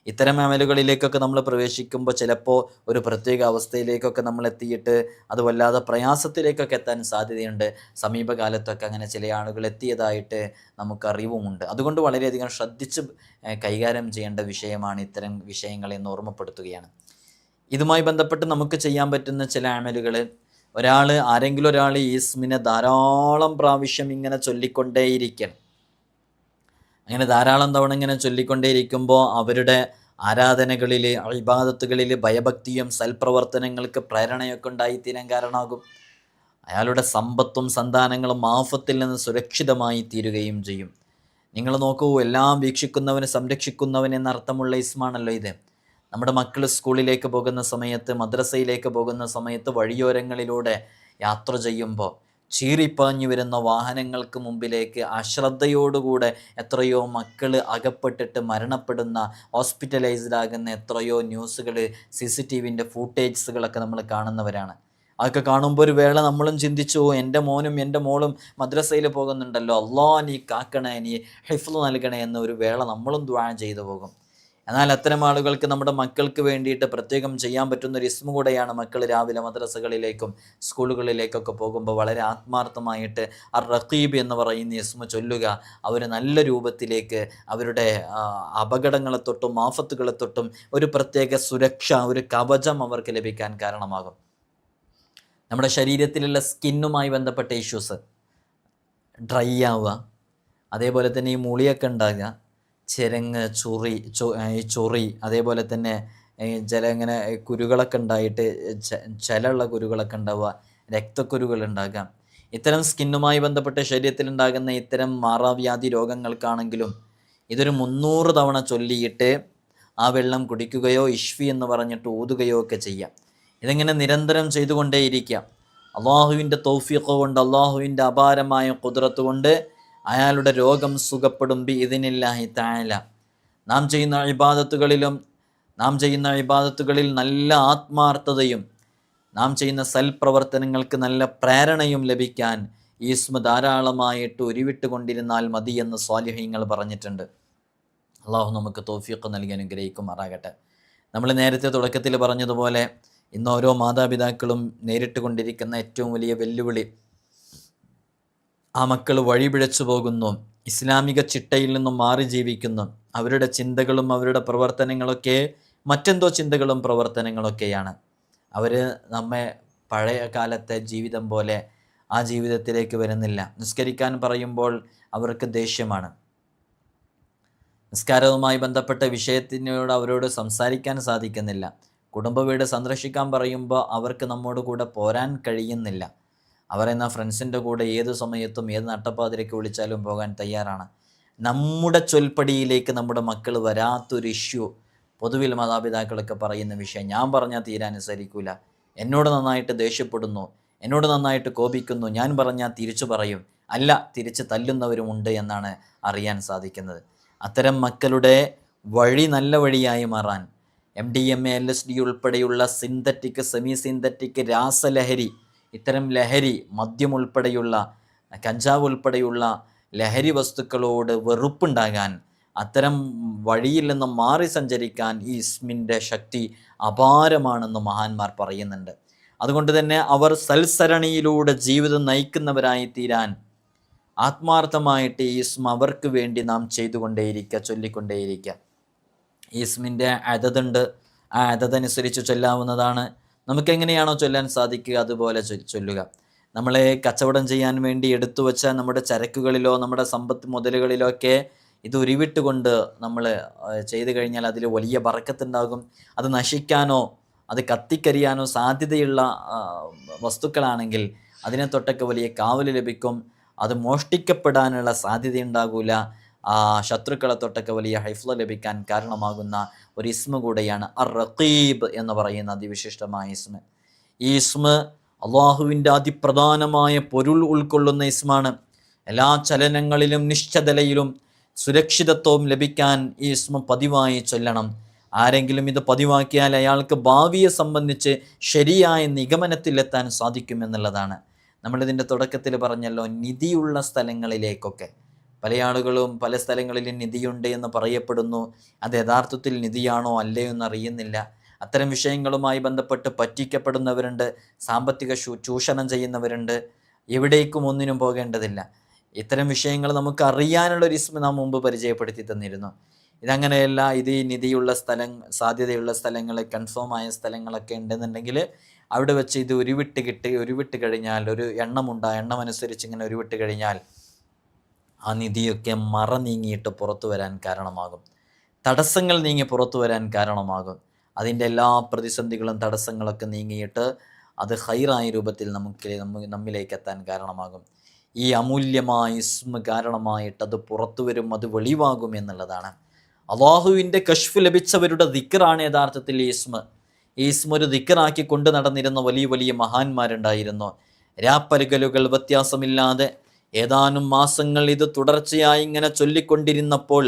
ഇത്തരം അമലുകളിലേക്കൊക്കെ നമ്മൾ പ്രവേശിക്കുമ്പോൾ ചിലപ്പോൾ ഒരു പ്രത്യേക അവസ്ഥയിലേക്കൊക്കെ നമ്മൾ എത്തിയിട്ട് അത് വല്ലാതെ പ്രയാസത്തിലേക്കൊക്കെ എത്താൻ സാധ്യതയുണ്ട്. സമീപകാലത്തൊക്കെ അങ്ങനെ ചില ആളുകൾ എത്തിയതായിട്ട് നമുക്കറിവുമുണ്ട്. അതുകൊണ്ട് വളരെയധികം ശ്രദ്ധിച്ച് കൈകാര്യം ചെയ്യേണ്ട വിഷയമാണ് ഇത്തരം വിഷയങ്ങളെന്ന് ഓർമ്മപ്പെടുത്തുകയാണ്. ഇതുമായി ബന്ധപ്പെട്ട് നമുക്ക് ചെയ്യാൻ പറ്റുന്ന ചില അമലുകൾ, ആരെങ്കിലും ഒരാൾ ഈ ഇസ്മിനെ ധാരാളം പ്രാവശ്യം ഇങ്ങനെ ചൊല്ലിക്കൊണ്ടേയിരിക്കണം. അങ്ങനെ ധാരാളം തവണ ഇങ്ങനെ ചൊല്ലിക്കൊണ്ടേയിരിക്കുമ്പോൾ അവരുടെ ആരാധനകളിൽ, ഇബാദത്തുകളിൽ ഭയഭക്തിയും സൽപ്രവർത്തനങ്ങൾക്ക് പ്രേരണയൊക്കെ ഉണ്ടായിത്തീരാൻ കാരണമാകും. അയാളുടെ സമ്പത്തും സന്താനങ്ങളും ആഫത്തിൽ നിന്ന് സുരക്ഷിതമായി തീരുകയും ചെയ്യും. നിങ്ങൾ നോക്കൂ, എല്ലാം വീക്ഷിക്കുന്നവന് സംരക്ഷിക്കുന്നവൻ എന്നർത്ഥമുള്ള ഇസ്മാണല്ലോ ഇത്. നമ്മുടെ മക്കൾ സ്കൂളിലേക്ക് പോകുന്ന സമയത്ത്, മദ്രസയിലേക്ക് പോകുന്ന സമയത്ത് വഴിയോരങ്ങളിലൂടെ യാത്ര ചെയ്യുമ്പോൾ ചീറിപ്പാഞ്ഞു വരുന്ന വാഹനങ്ങൾക്ക് മുമ്പിലേക്ക് അശ്രദ്ധയോടുകൂടെ എത്രയോ മക്കൾ അകപ്പെട്ടിട്ട് മരണപ്പെടുന്ന, ഹോസ്പിറ്റലൈസ്ഡ് ആകുന്ന എത്രയോ ന്യൂസുകൾ, CCTVൻ്റെ ഫൂട്ടേജുകളൊക്കെ നമ്മൾ കാണുന്നവരാണ്. അതൊക്കെ കാണുമ്പോൾ ഒരു വേള നമ്മളും ചിന്തിച്ചു, എൻ്റെ മോനും എൻ്റെ മോളും മദ്രസയിൽ പോകുന്നുണ്ടല്ലോ, അല്ലാഹ് നീ കാക്കണേ, നീ ഹിഫ്ള് നൽകണേ എന്ന് ഒരു വേള നമ്മളും ദുആ ചെയ്തു പോകും. എന്നാൽ അത്തരം ആളുകൾക്ക് നമ്മുടെ മക്കൾക്ക് വേണ്ടിയിട്ട് പ്രത്യേകം ചെയ്യാൻ പറ്റുന്നൊരു ഇസ്മ കൂടെയാണ്. മക്കൾ രാവിലെ മദ്രസകളിലേക്കും സ്കൂളുകളിലേക്കൊക്കെ പോകുമ്പോൾ വളരെ ആത്മാർത്ഥമായിട്ട് റഖീബ് എന്ന് പറയുന്ന ഇസ്മ ചൊല്ലുക. അവർ നല്ല രൂപത്തിലേക്ക് അവരുടെ അപകടങ്ങളെ തൊട്ടും ആഫത്തുകളെ തൊട്ടും ഒരു പ്രത്യേക സുരക്ഷ, ഒരു കവചം അവർക്ക് ലഭിക്കാൻ കാരണമാകും. നമ്മുടെ ശരീരത്തിലുള്ള സ്കിന്നുമായി ബന്ധപ്പെട്ട ഇഷ്യൂസ്, ഡ്രൈ ആവുക, അതേപോലെ തന്നെ ഈ മുളിയൊക്കെ ഉണ്ടാകുക, ചിരങ്ങ്, ചൊറി, അതേപോലെ തന്നെ ഇങ്ങനെ കുരുകളൊക്കെ ഉണ്ടായിട്ട് ചിലുള്ള കുരുകളൊക്കെ ഉണ്ടാവുക, രക്തക്കുരുകൾ ഉണ്ടാകാം. ഇത്തരം സ്കിന്നുമായി ബന്ധപ്പെട്ട ശരീരത്തിലുണ്ടാകുന്ന ഇത്തരം മാറാവ്യാധി രോഗങ്ങൾക്കാണെങ്കിലും ഇതൊരു 300 തവണ ചൊല്ലിയിട്ട് ആ വെള്ളം കുടിക്കുകയോ ഇഷ്ഫി എന്ന് പറഞ്ഞിട്ട് ഊതുകയോ ഒക്കെ ചെയ്യാം. ഇതിങ്ങനെ നിരന്തരം ചെയ്തുകൊണ്ടേയിരിക്കാം. അള്ളാഹുവിൻ്റെ തൗഫീഖ് കൊണ്ട്, അള്ളാഹുവിൻ്റെ അപാരമായ ഖുദ്റത്ത് കൊണ്ട് അയാളുടെ രോഗം സുഖപ്പെടും ബിഇദ്നില്ലാഹി തആല. നാം ചെയ്യുന്ന ഇബാദത്തുകളിൽ നല്ല ആത്മാർത്ഥതയും നാം ചെയ്യുന്ന സൽപ്രവർത്തനങ്ങൾക്ക് നല്ല പ്രേരണയും ലഭിക്കാൻ ഈ ഇസ്മ ധാരാളമായിട്ട് ഉരുവിട്ടുകൊണ്ടിരുന്നാൽ മതി എന്ന് സ്വാലിഹീങ്ങൾ പറഞ്ഞിട്ടുണ്ട്. അള്ളാഹു നമുക്ക് തൗഫീഖ് നൽകി അനുഗ്രഹിക്കുമാറാകട്ടെ. നമ്മൾ നേരത്തെ തുടക്കത്തിൽ പറഞ്ഞതുപോലെ ഇന്ന് ഓരോ മാതാപിതാക്കളും നേരിട്ട് കൊണ്ടിരിക്കുന്ന ഏറ്റവും വലിയ വെല്ലുവിളി, ആ മക്കൾ വഴിപിഴച്ചു പോകുന്നു, ഇസ്ലാമിക ചിട്ടയിൽ നിന്നും മാറി ജീവിക്കുന്നു. അവരുടെ ചിന്തകളും അവരുടെ പ്രവർത്തനങ്ങളൊക്കെ മറ്റെന്തോ ചിന്തകളും പ്രവർത്തനങ്ങളൊക്കെയാണ്. അവർ നമ്മെ പഴയ കാലത്തെ ജീവിതം പോലെ ആ ജീവിതത്തിലേക്ക് വരുന്നില്ല. നിസ്കരിക്കാൻ പറയുമ്പോൾ അവർക്ക് ദേഷ്യമാണ്. നിസ്കാരവുമായി ബന്ധപ്പെട്ട വിഷയത്തിനോട് അവരോട് സംസാരിക്കാൻ സാധിക്കുന്നില്ല. കുടുംബ വീട് സന്ദർശിക്കാൻ പറയുമ്പോൾ അവർക്ക് നമ്മോട് കൂടെ പോരാൻ കഴിയുന്നില്ല. അവർ എന്ന ഫ്രണ്ട്സിൻ്റെ കൂടെ ഏത് സമയത്തും ഏത് നട്ടപ്പാതിരയ്ക്ക് വിളിച്ചാലും പോകാൻ തയ്യാറാണ്. നമ്മുടെ ചൊൽപ്പടിയിലേക്ക് നമ്മുടെ മക്കൾ വരാത്തൊരു ഇഷ്യൂ പൊതുവിൽ മാതാപിതാക്കളൊക്കെ പറയുന്ന വിഷയം, ഞാൻ പറഞ്ഞാൽ തീരാനുസരിക്കില്ല, എന്നോട് നന്നായിട്ട് ദേഷ്യപ്പെടുന്നു, എന്നോട് നന്നായിട്ട് കോപിക്കുന്നു, ഞാൻ പറഞ്ഞാൽ തിരിച്ചു പറയും, അല്ല തിരിച്ച് തല്ലുന്നവരുമുണ്ട് എന്നാണ് അറിയാൻ സാധിക്കുന്നത്. അത്തരം മക്കളുടെ വഴി നല്ല വഴിയായി മാറാൻ MDMA LSD ഉൾപ്പെടെയുള്ള സിന്തറ്റിക്, സെമി സിന്തറ്റിക്, രാസലഹരി, ഇത്തരം ലഹരി, മദ്യം ഉൾപ്പെടെയുള്ള, കഞ്ചാവ് ഉൾപ്പെടെയുള്ള ലഹരി വസ്തുക്കളോട് വെറുപ്പുണ്ടാകാൻ, അത്തരം വഴിയിൽ നിന്ന് മാറി സഞ്ചരിക്കാൻ ഈ ഇസ്മിൻ്റെ ശക്തി അപാരമാണെന്ന് മഹാന്മാർ പറയുന്നുണ്ട്. അതുകൊണ്ട് തന്നെ അവർ സൽസരണിയിലൂടെ ജീവിതം നയിക്കുന്നവരായി തീരാൻ ആത്മാർത്ഥമായിട്ട് ഈ ഇസ്മ അവർക്ക് വേണ്ടി നാം ചെയ്തുകൊണ്ടേയിരിക്കുക, ചൊല്ലിക്കൊണ്ടേയിരിക്കുക. ഈ ഇസ്മിൻ്റെ അതതുണ്ട്, ആ അതതനുസരിച്ച് ചൊല്ലാവുന്നതാണ്. നമുക്കെങ്ങനെയാണോ ചൊല്ലാൻ സാധിക്കുക അതുപോലെ ചൊല്ലുക. നമ്മളെ കച്ചവടം ചെയ്യാൻ വേണ്ടി എടുത്തു വച്ച നമ്മുടെ ചരക്കുകളിലോ നമ്മുടെ സമ്പത്ത് മുതലുകളിലോ ഒക്കെ ഇത് ഉരുവിട്ടുകൊണ്ട് നമ്മൾ ചെയ്തു കഴിഞ്ഞാൽ അതിൽ വലിയ ബറക്കത്തുണ്ടാകും. അത് നശിക്കാനോ അത് കത്തിക്കരിയാനോ സാധ്യതയുള്ള വസ്തുക്കളാണെങ്കിൽ അതിനെ തൊട്ടൊക്കെ വലിയ കാവൽ ലഭിക്കും. അത് മോഷ്ടിക്കപ്പെടാനുള്ള സാധ്യതയുണ്ടാകില്ല. ശത്രുക്കളെ തൊട്ടൊക്കെ വലിയ ഹൈഫ്ല ലഭിക്കാൻ കാരണമാകുന്ന ഒരു ഇസ്മ കൂടെയാണ് അർ-റഖീബ് എന്ന് പറയുന്ന അതിവിശിഷ്ടമായ ഇസ്മ. ഈ ഇസ്മ അള്ളാഹുവിൻ്റെ അതിപ്രധാനമായ പൊരുൾ ഉൾക്കൊള്ളുന്ന ഇസ്മാണ്. എല്ലാ ചലനങ്ങളിലും നിശ്ചലതയിലും സുരക്ഷിതത്വവും ലഭിക്കാൻ ഈ ഇസ്മ പതിവായി ചൊല്ലണം. ആരെങ്കിലും ഇത് പതിവാക്കിയാൽ അയാൾക്ക് ഭാവിയെ സംബന്ധിച്ച് ശരിയായ നിഗമനത്തിലെത്താൻ സാധിക്കുമെന്നുള്ളതാണ്. നമ്മളിതിൻ്റെ തുടക്കത്തിൽ പറഞ്ഞല്ലോ, നിധിയുള്ള സ്ഥലങ്ങളിലേക്കൊക്കെ പല ആളുകളും പല സ്ഥലങ്ങളിലും നിധിയുണ്ട് എന്ന് പറയപ്പെടുന്നു. അത് യഥാർത്ഥത്തിൽ നിധിയാണോ അല്ലയോ എന്ന് അറിയുന്നില്ല. അത്തരം വിഷയങ്ങളുമായി ബന്ധപ്പെട്ട് പറ്റിക്കപ്പെടുന്നവരുണ്ട്, സാമ്പത്തിക ചൂഷണം ചെയ്യുന്നവരുണ്ട്. എവിടേക്കും ഒന്നിനും പോകേണ്ടതില്ല. ഇത്തരം വിഷയങ്ങൾ നമുക്ക് അറിയാനുള്ളൊരു ഇസ്മ നാം മുമ്പ് പരിചയപ്പെടുത്തി തന്നിരുന്നു. ഇതങ്ങനെയല്ല. ഇത് ഈ നിധിയുള്ള സാധ്യതയുള്ള സ്ഥലങ്ങൾ, കൺഫേം ആയ സ്ഥലങ്ങളൊക്കെ ഉണ്ടെന്നുണ്ടെങ്കിൽ അവിടെ വെച്ച് ഇത് ഉരുവിട്ട് കഴിഞ്ഞാൽ, ഒരു എണ്ണമുണ്ട്, ആ എണ്ണം അനുസരിച്ച് ഇങ്ങനെ ഉരുവിട്ട് കഴിഞ്ഞാൽ ആ നിധിയൊക്കെ മറ നീങ്ങിയിട്ട് പുറത്തു വരാൻ കാരണമാകും. തടസ്സങ്ങൾ നീങ്ങി പുറത്തു വരാൻ കാരണമാകും. അതിൻ്റെ എല്ലാ പ്രതിസന്ധികളും തടസ്സങ്ങളൊക്കെ നീങ്ങിയിട്ട് അത് ഹൈറായ രൂപത്തിൽ നമ്മിലേക്ക് എത്താൻ കാരണമാകും. ഈ അമൂല്യമായ ഇസ്മ കാരണമായിട്ട് അത് പുറത്തു വരും, അത് വെളിവാകും എന്നുള്ളതാണ്. അള്ളാഹുവിൻ്റെ കശ്ഫ് ലഭിച്ചവരുടെ ദിക്റാണ് യഥാർത്ഥത്തിൽ ഈ ഇസ്മ. ഈ ഇസ്മ ഒരു ദിക്റാക്കി കൊണ്ട് നടന്നിരുന്ന വലിയ വലിയ മഹാന്മാരുണ്ടായിരുന്നു. രാപ്പകലുകൾ വ്യത്യാസമില്ലാതെ ഏതാനും മാസങ്ങൾ ഇത് തുടർച്ചയായി ഇങ്ങനെ ചൊല്ലിക്കൊണ്ടിരുന്നപ്പോൾ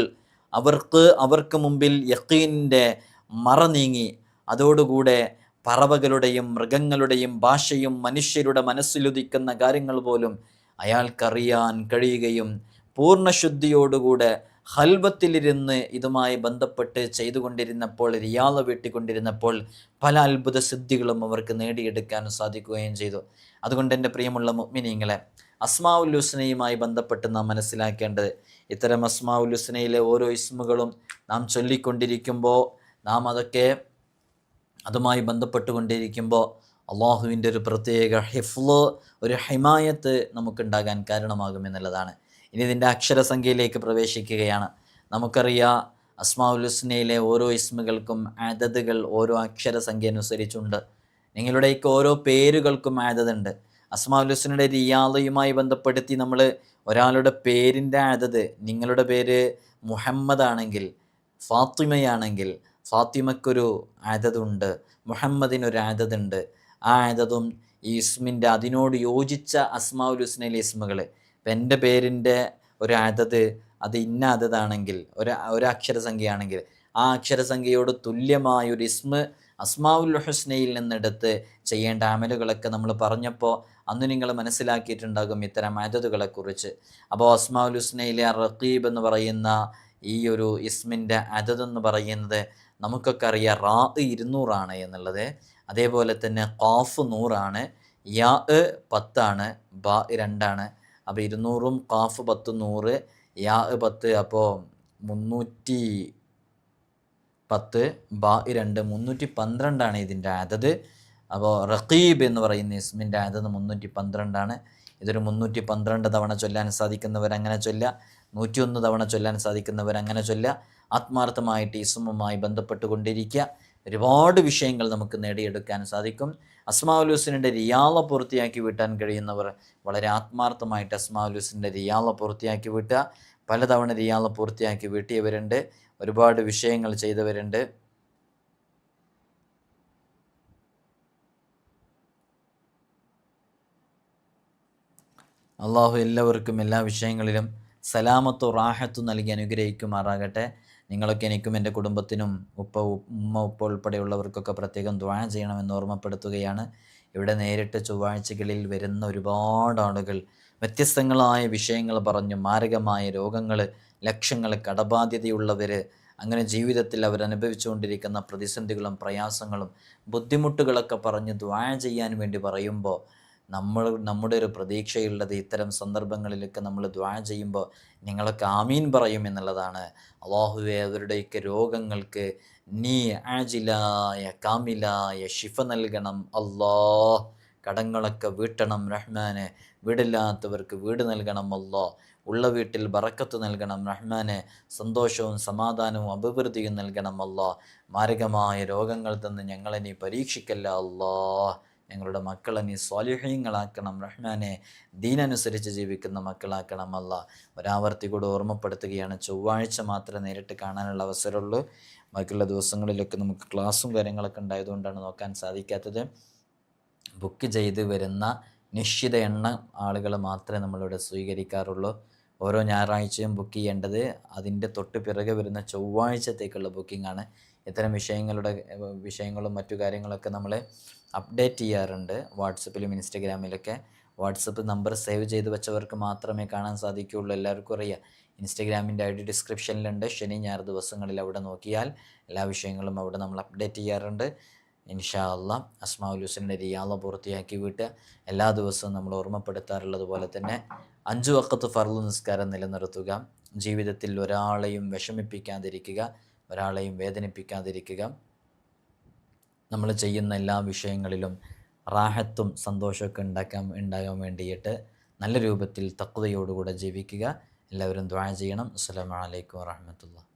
അവർക്ക് മുമ്പിൽ യഖീനിൻ്റെ മറ നീങ്ങി. അതോടുകൂടെ പറവകളുടെയും മൃഗങ്ങളുടെയും ഭാഷയും മനുഷ്യരുടെ മനസ്സിലുദിക്കുന്ന കാര്യങ്ങൾ പോലും അയാൾക്കറിയാൻ കഴിയുകയും പൂർണ്ണശുദ്ധിയോടുകൂടെ ഹൽബത്തിലിരുന്ന് ഇതുമായി ബന്ധപ്പെട്ട് ചെയ്തുകൊണ്ടിരുന്നപ്പോൾ, റിയാള വെട്ടിക്കൊണ്ടിരുന്നപ്പോൾ പല അത്ഭുത സിദ്ധികളും അവർക്ക് നേടിയെടുക്കാൻ സാധിക്കുകയും ചെയ്തു. അതുകൊണ്ട് എൻ്റെ പ്രിയമുള്ള മുഅ്മിനീങ്ങളെ, അസ്മാഉൽ ഹുസ്നയുമായി ബന്ധപ്പെട്ട് നാം മനസ്സിലാക്കേണ്ടത്, ഇത്തരം അസ്മാഉൽ ഹുസ്നയിലെ ഓരോ ഇസ്മുകളും നാം ചൊല്ലിക്കൊണ്ടിരിക്കുമ്പോൾ, നാം അതുമായി ബന്ധപ്പെട്ടുകൊണ്ടിരിക്കുമ്പോൾ അള്ളാഹുവിൻ്റെ ഒരു പ്രത്യേക ഹിഫ്ള്, ഒരു ഹിമായത്ത് നമുക്കുണ്ടാകാൻ കാരണമാകുമെന്നുള്ളതാണ്. ഇനി ഇതിൻ്റെ അക്ഷരസംഖ്യയിലേക്ക് പ്രവേശിക്കുകയാണ്. നമുക്കറിയാം, അസ്മാഉൽ ഹുസ്നയിലെ ഓരോ ഇസ്മുകൾക്കും അദദുകൾ ഓരോ അക്ഷരസംഖ്യ അനുസരിച്ചുണ്ട്. നിങ്ങളുടെയൊക്കെ ഓരോ പേരുകൾക്കും അദദുണ്ട്. അസ്മാഉൽ ഹുസ്നയുടെ റിയാദയുമായി ബന്ധപ്പെടുത്തി നമ്മൾ ഒരാളുടെ പേരിൻ്റെ അദദ്, നിങ്ങളുടെ പേര് മുഹമ്മദ് ആണെങ്കിൽ, ഫാത്തിമയാണെങ്കിൽ ഫാത്തിമയ്ക്കൊരു അദദുണ്ട്, മുഹമ്മദിനൊരു അദദുണ്ട്. ആ അദദും ഈ ഇസ്മിൻ്റെ അതിനോട് യോജിച്ച അസ്മാഉൽ ഹുസ്നയിലെ ഇസ്മുകൾ. ഇപ്പം എൻ്റെ പേരിൻ്റെ ഒരു അദദ്, അത് ഇന്ന അദദാണെങ്കിൽ, ഒരു അക്ഷരസംഖ്യയാണെങ്കിൽ ആ അക്ഷരസംഖ്യയോട് തുല്യമായൊരു ഇസ്മ അസ്മാഉൽ ഹുസ്നയിൽ നിന്നെടുത്ത് ചെയ്യേണ്ട അമലുകളൊക്കെ നമ്മൾ പറഞ്ഞപ്പോൾ അന്ന് നിങ്ങൾ മനസ്സിലാക്കിയിട്ടുണ്ടാകും ഇത്തരം അദദുകളെക്കുറിച്ച്. അപ്പോൾ അസ്മാഉൽ ഹുസ്നയിലെ റഖീബ് എന്ന് പറയുന്ന ഈ ഒരു ഇസ്മിൻ്റെ അദദ് എന്ന് പറയുന്നത് നമുക്കൊക്കെ അറിയാം 200 എന്നുള്ളത്. അതേപോലെ തന്നെ ഖാഫ് 100 യാ 10 ബാ 2. അപ്പോൾ 200 ഖാഫ് 10 100 യാ 10 അപ്പോൾ 310 ബാ 2 312 ഇതിൻ്റെ അതത്. അപ്പോൾ റഖീബ് എന്ന് പറയുന്ന ഇസ്മിൻ്റെ അതത് 312. ഇതൊരു 312 തവണ ചൊല്ലാൻ സാധിക്കുന്നവരങ്ങനെ ചൊല്ലുക, 101 തവണ ചൊല്ലാൻ സാധിക്കുന്നവരങ്ങനെ ചൊല്ലുക. ആത്മാർത്ഥമായിട്ട് ഇസ്മുമായി ബന്ധപ്പെട്ടുകൊണ്ടിരിക്കുക. ഒരുപാട് വിഷയങ്ങൾ നമുക്ക് നേടിയെടുക്കാൻ സാധിക്കും. അസ്മാഉൽ ഹുസ്നയുടെ റിയാള പൂർത്തിയാക്കി വീട്ടാൻ കഴിയുന്നവർ വളരെ ആത്മാർത്ഥമായിട്ട് അസ്മാഉൽ ഹുസ്നയുടെ റിയാള പൂർത്തിയാക്കി വീട്ടുക. പലതവണ റിയാള പൂർത്തിയാക്കി വീട്ടിയവരുണ്ട്, ഒരുപാട് വിഷയങ്ങൾ ചെയ്തവരുണ്ട്. അള്ളാഹു എല്ലാവർക്കും എല്ലാ വിഷയങ്ങളിലും സലാമത്തോ റാഹത്തു നൽകി അനുഗ്രഹിക്കുമാറാകട്ടെ. നിങ്ങളൊക്കെ എനിക്കും എൻ്റെ കുടുംബത്തിനും ഉമ്മ ഉപ്പ ഉൾപ്പെടെയുള്ളവർക്കൊക്കെ പ്രത്യേകം ദുആ ചെയ്യണമെന്ന് ഓർമ്മപ്പെടുത്തുകയാണ്. ഇവിടെ നേരിട്ട് ചൊവ്വാഴ്ചകളിൽ വരുന്ന ഒരുപാട് ആളുകൾ വ്യത്യസ്തങ്ങളായ വിഷയങ്ങൾ പറഞ്ഞു, മാരകമായ രോഗങ്ങൾ, ലക്ഷങ്ങൾ കടബാധ്യതയുള്ളവർ, അങ്ങനെ ജീവിതത്തിൽ അവരനുഭവിച്ചുകൊണ്ടിരിക്കുന്ന പ്രതിസന്ധികളും പ്രയാസങ്ങളും ബുദ്ധിമുട്ടുകളൊക്കെ പറഞ്ഞ് ദുആ ചെയ്യാൻ വേണ്ടി പറയുമ്പോൾ നമ്മുടെ ഒരു പ്രതീക്ഷയുള്ളത് ഇത്തരം സന്ദർഭങ്ങളിലൊക്കെ നമ്മൾ ദുആ ചെയ്യുമ്പോൾ നിങ്ങളൊക്കെ ആമീൻ പറയും എന്നുള്ളതാണ്. അല്ലാഹുവേ, അവരുടെയൊക്കെ രോഗങ്ങൾക്ക് നീ ആജിലായ കാമിലായ ശിഫ നൽകണം അല്ലാഹ്. കടങ്ങളൊക്കെ വീട്ടണം റഹ്മാനെ. വീടില്ലാത്തവർക്ക് വീട് നൽകണം അല്ലാഹ്. ഉള്ള വീട്ടിൽ ബറക്കത്ത് നൽകണം റഹ്മാനെ. സന്തോഷവും സമാധാനവും അഭിവൃദ്ധിയും നൽകണം അല്ലാഹ്. മാരകമായ രോഗങ്ങൾ തന്ന് ഞങ്ങളെ നീ പരീക്ഷിക്കല്ല അല്ലാഹ്. ഞങ്ങളുടെ മക്കളെ നീ സ്വാലിഹീങ്ങളാക്കണം റഹ്മാനെ. ദീനനുസരിച്ച് ജീവിക്കുന്ന മക്കളാക്കണം അല്ലാഹ്. ഒരാവർത്തി കൂടെ ഓർമ്മപ്പെടുത്തുകയാണ്, ചൊവ്വാഴ്ച മാത്രമേ നേരിട്ട് കാണാനുള്ള അവസരമുള്ളൂ. ബാക്കിയുള്ള ദിവസങ്ങളിലൊക്കെ നമുക്ക് ക്ലാസ്സും കാര്യങ്ങളൊക്കെ ഉണ്ടായതുകൊണ്ടാണ് നോക്കാൻ സാധിക്കാത്തത്. ബുക്ക് ചെയ്ത് വരുന്ന നിശ്ചിത എണ്ണം ആളുകൾ മാത്രമേ നമ്മളിവിടെ സ്വീകരിക്കാറുള്ളൂ. ഓരോ ഞായറാഴ്ചയും ബുക്ക് ചെയ്യേണ്ടത് അതിൻ്റെ തൊട്ട് പിറകെ വരുന്ന ചൊവ്വാഴ്ചത്തേക്കുള്ള ബുക്കിംഗാണ്. ഇത്തരം വിഷയങ്ങളും മറ്റു കാര്യങ്ങളൊക്കെ നമ്മൾ അപ്ഡേറ്റ് ചെയ്യാറുണ്ട് വാട്സപ്പിലും ഇൻസ്റ്റഗ്രാമിലൊക്കെ. വാട്സപ്പ് നമ്പർ സേവ് ചെയ്ത് വെച്ചവർക്ക് മാത്രമേ കാണാൻ സാധിക്കുകയുള്ളൂ. എല്ലാവർക്കും അറിയാം. ഇൻസ്റ്റഗ്രാമിൻ്റെ ID ഡിസ്ക്രിപ്ഷനിലുണ്ട്. ശനി ഞായർ ദിവസങ്ങളിൽ അവിടെ നോക്കിയാൽ എല്ലാ വിഷയങ്ങളും അവിടെ നമ്മൾ അപ്ഡേറ്റ് ചെയ്യാറുണ്ട്. ഇൻഷാ അല്ലാഹ് അസ്മാഉൽ ഹുസ്നയുടെ റിയാള പൂർത്തിയാക്കി വിട്ട് എല്ലാ ദിവസവും നമ്മൾ ഓർമ്മപ്പെടുത്താറുള്ളത് പോലെ തന്നെ 5 വഖത്ത് ഫർള് നിസ്കാരം നിലനിർത്തുക. ജീവിതത്തിൽ ഒരാളെയും വിഷമിപ്പിക്കാതിരിക്കുക, ഒരാളെയും വേദനിപ്പിക്കാതിരിക്കുക. നമ്മൾ ചെയ്യുന്ന എല്ലാ വിഷയങ്ങളിലും റാഹത്തും സന്തോഷമൊക്കെ ഉണ്ടാകാൻ വേണ്ടിയിട്ട് നല്ല രൂപത്തിൽ തഖ്വയോടുകൂടെ ജീവിക്കുക. എല്ലാവരും ദുആ ചെയ്യണം. അസ്സലാമു അലൈക്കും വറഹ്മത്തുള്ളാഹി.